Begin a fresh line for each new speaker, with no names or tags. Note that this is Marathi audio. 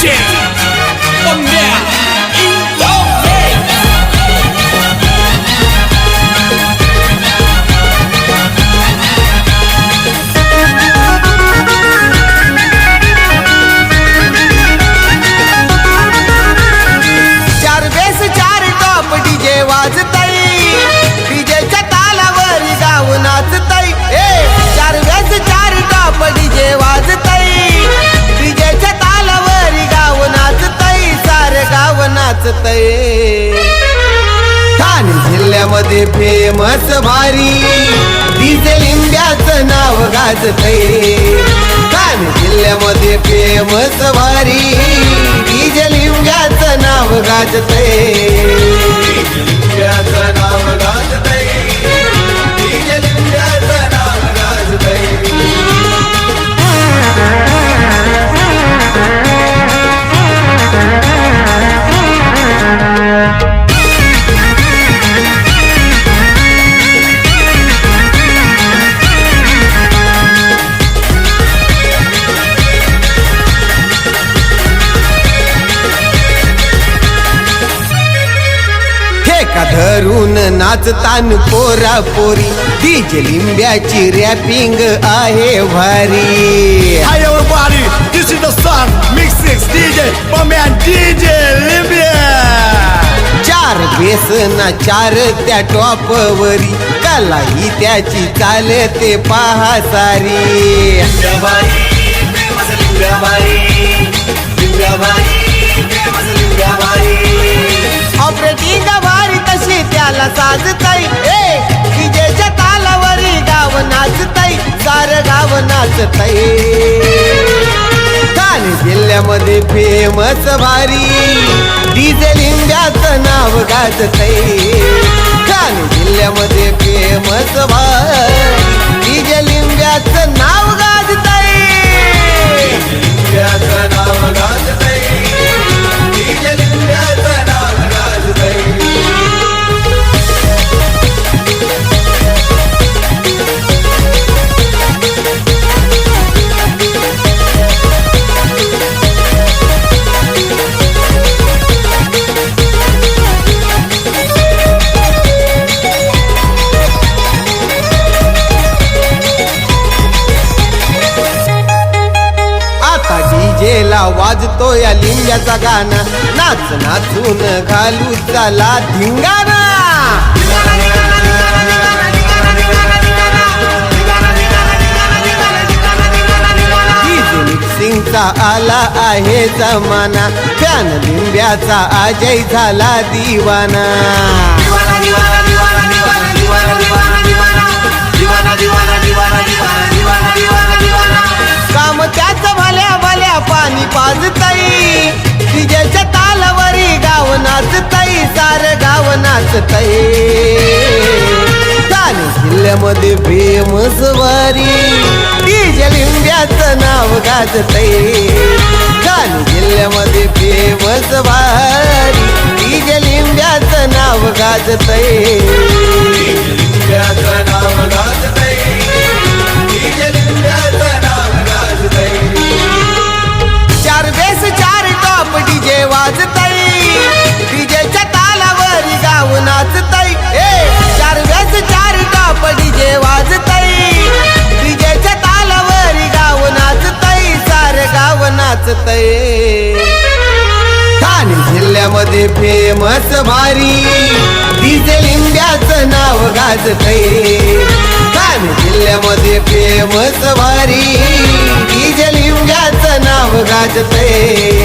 DJ Pembea Indomix.
चार बेस चार टॉप डीजे वाजतय, डीजेच्या तालावर गाव नाचतय. चार बेस चार टॉप डीजे वाजतय, डीजेच्या तालावर गाव नाचतय, सारे गाव नाचतय. ठाणे जिल्ह्यामध्ये फेमस भारी डीजे लिंब्याचं नाव गाजतय. ठाणे जिल्ह्यामध्ये फेमस भारी डीजे लिंब्याचं नाव गाजतय. लिंब्याचं नाव गाजतय, डीजे लिंब्याचं नाव गाजतय. ठेका धरून नाचतान पोरा पोरी, डीजे लिंब्याची रॅपिंग आहे भारी.
Hi everybody, this is the Sun Mixing DJ Pembea DJ Limbia.
चार बेस ना चार त्या टॉप वरी, कलाही त्याची चालते पहा सारी. ऑपरेटिंग भारी तशी त्याला साजतय. डीजेच्या तालावरी गाव नाचतय, सारं गाव नाचतय. ठाणे जिल्ह्यामध्ये फेमस भारी डीजे लिंब्याचं नाव गाजतय. ठाणे जिल्ह्यामध्ये फेमस भारी डीजे लिंब्याचं नाव गाजतय. लिंब्याचं नाव गाजतय, डीजे लिंब्याचं नाव गाजतय. डीजेला वाजतो या लिंब्याचा गाणं, नाच नाचून घालू चला धिंगाणा. डीजे मिक्सिंगचा आला आहे जमाना, फॅन लिंब्याचा अजय झाला दिवाना. काम त्याच भल्या भल्या पाणी पाजतय, डीजेच्या तालावरी गाव नाचतय, सारं गाव नाचतय. ठाणे जिल्ह्यामध्ये फेमस भारी डीजे लिंब्याचं नाव गाजतय. ठाणे जिल्ह्यामध्ये फेमस भारी डीजे लिंब्याचं नाव गाजतय. लिंब्याचं नाव गाजतय, डीजे लिंब्याचं नाव गाजतय. चार बेस चार टॉप डीजे वाजतय, डीजेच्या तालावर गाव नाचतय. चार बेस चार टॉप डीजे वाजतय, डीजेच्या तालावर गाव नाचतय, सारं गाव नाचतय. ठाणे जिल्ह्यामध्ये फेमस भारी डीजे लिंब्याचं नाव गाजतय. ठाणे जिल्ह्यामध्ये फेमस भारी डीजे लिंब्याचं नाव गाजतय.